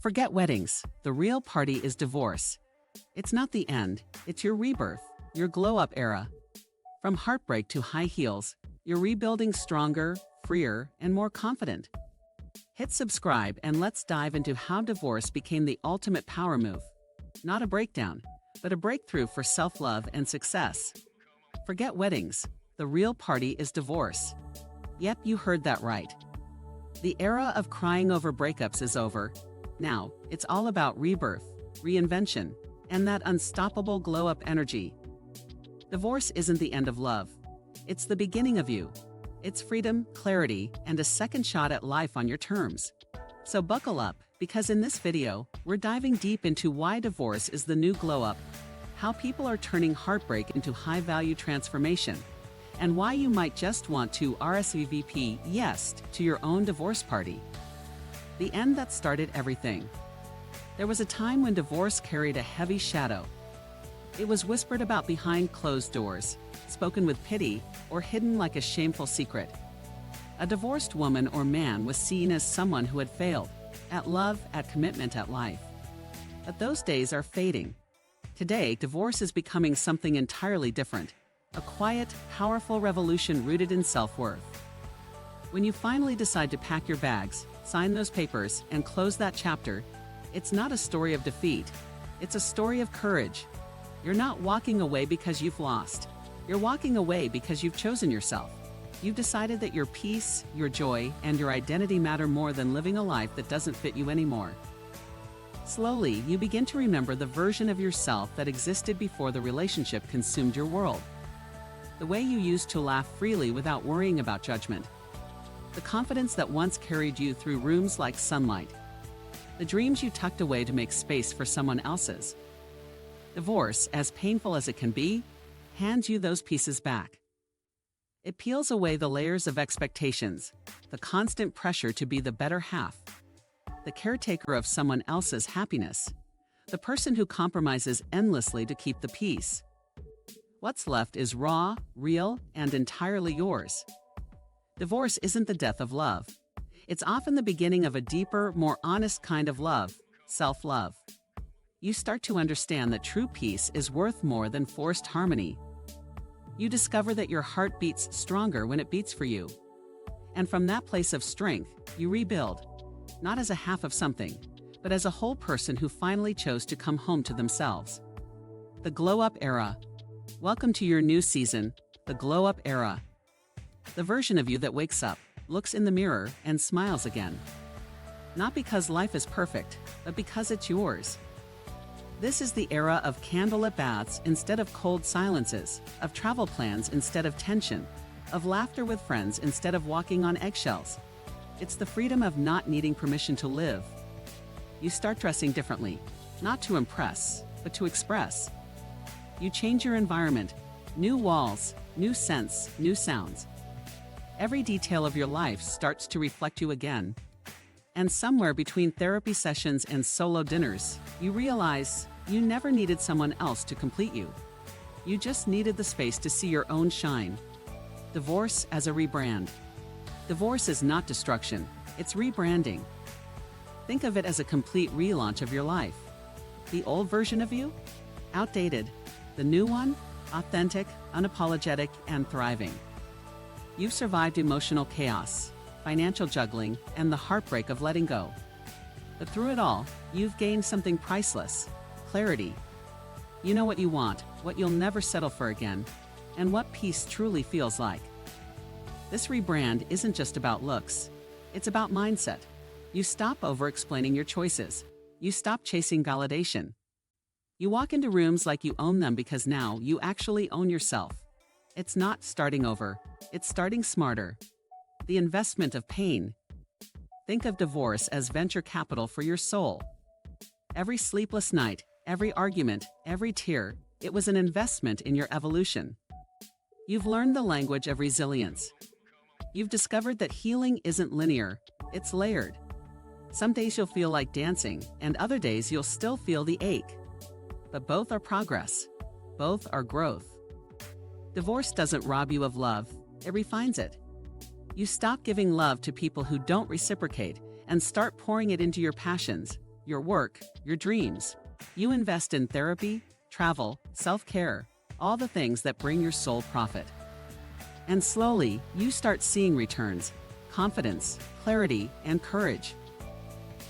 Forget weddings. The real party is divorce. It's not the end, it's your rebirth, your glow-up era. From heartbreak to high heels, you're rebuilding stronger, freer, and more confident. Hit subscribe and let's dive into how divorce became the ultimate power move. Not a breakdown, but a breakthrough for self-love and success. Forget weddings. The real party is divorce. Yep, you heard that right. The era of crying over breakups is over. Now, it's all about rebirth, reinvention, and that unstoppable glow-up energy. Divorce isn't the end of love. It's the beginning of you. It's freedom, clarity, and a second shot at life on your terms. So buckle up, because in this video, we're diving deep into why divorce is the new glow-up, how people are turning heartbreak into high-value transformation, and why you might just want to RSVP yes to your own divorce party. The end that started everything. There was a time when divorce carried a heavy shadow. It was whispered about behind closed doors, spoken with pity, or hidden like a shameful secret. A divorced woman or man was seen as someone who had failed, at love, at commitment, at life. But those days are fading. Today, divorce is becoming something entirely different, a quiet, powerful revolution rooted in self-worth. When you finally decide to pack your bags, sign those papers, and close that chapter, it's not a story of defeat, it's a story of courage. You're not walking away because you've lost. You're walking away because you've chosen yourself. You've decided that your peace, your joy, and your identity matter more than living a life that doesn't fit you anymore. Slowly, you begin to remember the version of yourself that existed before the relationship consumed your world. The way you used to laugh freely without worrying about judgment. The confidence that once carried you through rooms like sunlight. The dreams you tucked away to make space for someone else's. Divorce, as painful as it can be, hands you those pieces back. It peels away the layers of expectations, the constant pressure to be the better half, the caretaker of someone else's happiness, the person who compromises endlessly to keep the peace. What's left is raw, real, and entirely yours. Divorce isn't the death of love. It's often the beginning of a deeper, more honest kind of love, self-love. You start to understand that true peace is worth more than forced harmony. You discover that your heart beats stronger when it beats for you. And from that place of strength, you rebuild, not as a half of something, but as a whole person who finally chose to come home to themselves. The glow-up era. Welcome to your new season, the glow-up era. The version of you that wakes up, looks in the mirror, and smiles again. Not because life is perfect, but because it's yours. This is the era of candlelit baths instead of cold silences, of travel plans instead of tension, of laughter with friends instead of walking on eggshells. It's the freedom of not needing permission to live. You start dressing differently, not to impress, but to express. You change your environment, new walls, new scents, new sounds. Every detail of your life starts to reflect you again. And somewhere between therapy sessions and solo dinners, you realize you never needed someone else to complete you. You just needed the space to see your own shine. Divorce as a rebrand. Divorce is not destruction, it's rebranding. Think of it as a complete relaunch of your life. The old version of you? Outdated. The new one? Authentic, unapologetic, and thriving. You've survived emotional chaos, financial juggling, and the heartbreak of letting go. But through it all, you've gained something priceless: clarity. You know what you want, what you'll never settle for again, and what peace truly feels like. This rebrand isn't just about looks, it's about mindset. You stop over-explaining your choices. You stop chasing validation. You walk into rooms like you own them because now you actually own yourself. It's not starting over, it's starting smarter. The investment of pain. Think of divorce as venture capital for your soul. Every sleepless night, every argument, every tear, it was an investment in your evolution. You've learned the language of resilience. You've discovered that healing isn't linear, it's layered. Some days you'll feel like dancing, and other days you'll still feel the ache. But both are progress. Both are growth. Divorce doesn't rob you of love, it refines it. You stop giving love to people who don't reciprocate and start pouring it into your passions, your work, your dreams. You invest in therapy, travel, self-care, all the things that bring your soul profit. And slowly, you start seeing returns, confidence, clarity, and courage.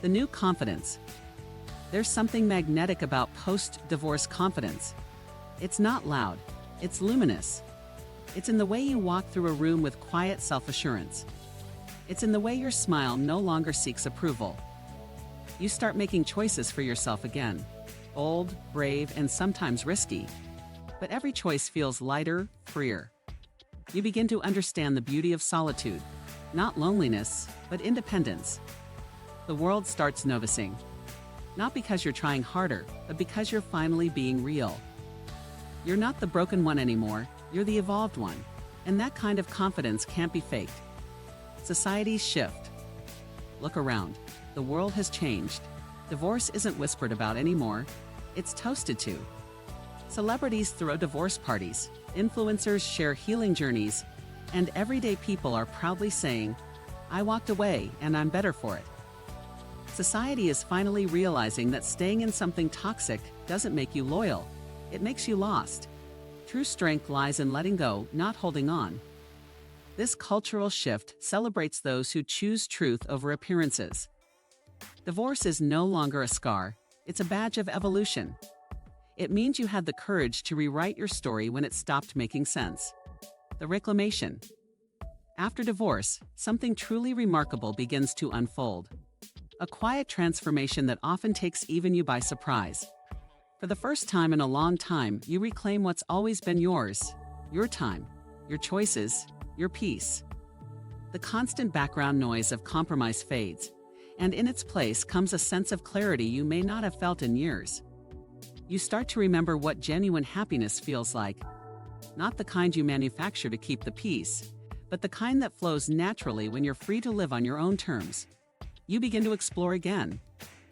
The new confidence. There's something magnetic about post-divorce confidence. It's not loud, it's luminous. It's in the way you walk through a room with quiet self-assurance. It's in the way your smile no longer seeks approval. You start making choices for yourself again. Bold, brave, and sometimes risky. But every choice feels lighter, freer. You begin to understand the beauty of solitude, not loneliness, but independence. The world starts noticing. Not because you're trying harder, but because you're finally being real. You're not the broken one anymore, you're the evolved one. And that kind of confidence can't be faked. Societies shift. Look around. The world has changed. Divorce isn't whispered about anymore, it's toasted to. Celebrities throw divorce parties, influencers share healing journeys, and everyday people are proudly saying, "I walked away and I'm better for it." Society is finally realizing that staying in something toxic doesn't make you loyal, it makes you lost. True strength lies in letting go, not holding on. This cultural shift celebrates those who choose truth over appearances. Divorce is no longer a scar, it's a badge of evolution. It means you had the courage to rewrite your story when it stopped making sense. The reclamation. After divorce, something truly remarkable begins to unfold. A quiet transformation that often takes even you by surprise. For the first time in a long time, you reclaim what's always been yours. Your time, your choices, your peace. The constant background noise of compromise fades, and in its place comes a sense of clarity you may not have felt in years. You start to remember what genuine happiness feels like. Not the kind you manufacture to keep the peace, but the kind that flows naturally when you're free to live on your own terms. You begin to explore again.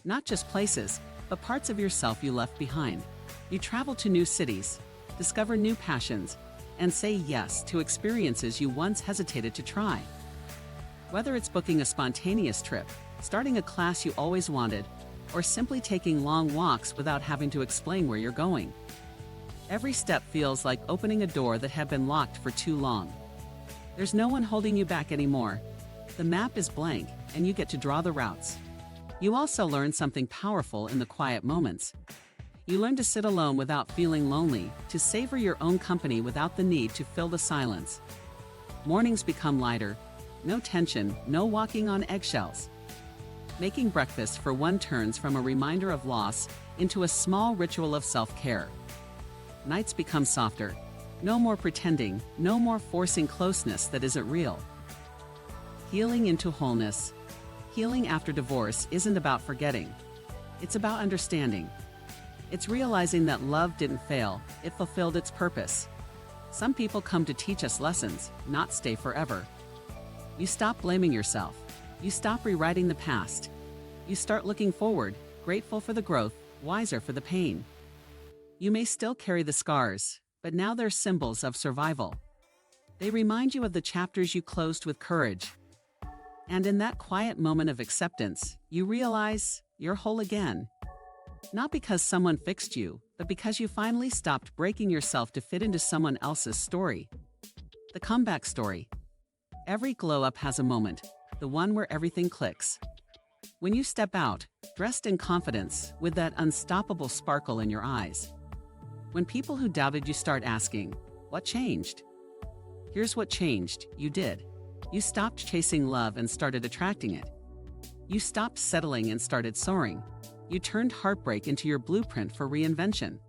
Not just places, but parts of yourself you left behind. You travel to new cities, discover new passions, and say yes to experiences you once hesitated to try. Whether it's booking a spontaneous trip, starting a class you always wanted, or simply taking long walks without having to explain where you're going. Every step feels like opening a door that had been locked for too long. There's no one holding you back anymore. The map is blank, and you get to draw the routes. You also learn something powerful in the quiet moments. You learn to sit alone without feeling lonely, to savor your own company without the need to fill the silence. Mornings become lighter. No tension, no walking on eggshells. Making breakfast for one turns from a reminder of loss into a small ritual of self-care. Nights become softer. No more pretending, no more forcing closeness that isn't real. Healing into wholeness. Healing after divorce isn't about forgetting. It's about understanding. It's realizing that love didn't fail, it fulfilled its purpose. Some people come to teach us lessons, not stay forever. You stop blaming yourself. You stop rewriting the past. You start looking forward, grateful for the growth, wiser for the pain. You may still carry the scars, but now they're symbols of survival. They remind you of the chapters you closed with courage. And in that quiet moment of acceptance, you realize you're whole again. Not because someone fixed you, but because you finally stopped breaking yourself to fit into someone else's story. The comeback story. Every glow-up has a moment, the one where everything clicks. When you step out, dressed in confidence, with that unstoppable sparkle in your eyes. When people who doubted you start asking, "What changed?" Here's what changed, you did. You stopped chasing love and started attracting it. You stopped settling and started soaring. You turned heartbreak into your blueprint for reinvention.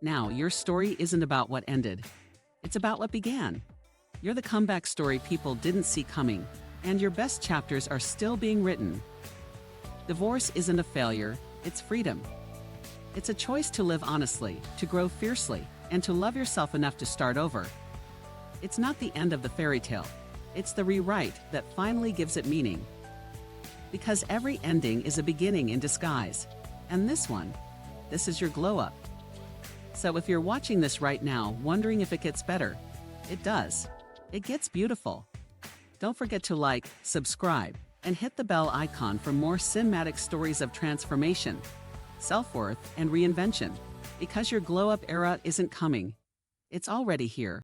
Now, your story isn't about what ended. It's about what began. You're the comeback story people didn't see coming, and your best chapters are still being written. Divorce isn't a failure, it's freedom. It's a choice to live honestly, to grow fiercely, and to love yourself enough to start over. It's not the end of the fairy tale. It's the rewrite that finally gives it meaning. Because every ending is a beginning in disguise. And this is your glow up. So if you're watching this right now, wondering if it gets better, it does. It gets beautiful. Don't forget to like, subscribe, And hit the bell icon for more cinematic stories of transformation, self-worth, and reinvention. Because your glow-up era isn't coming. It's already here.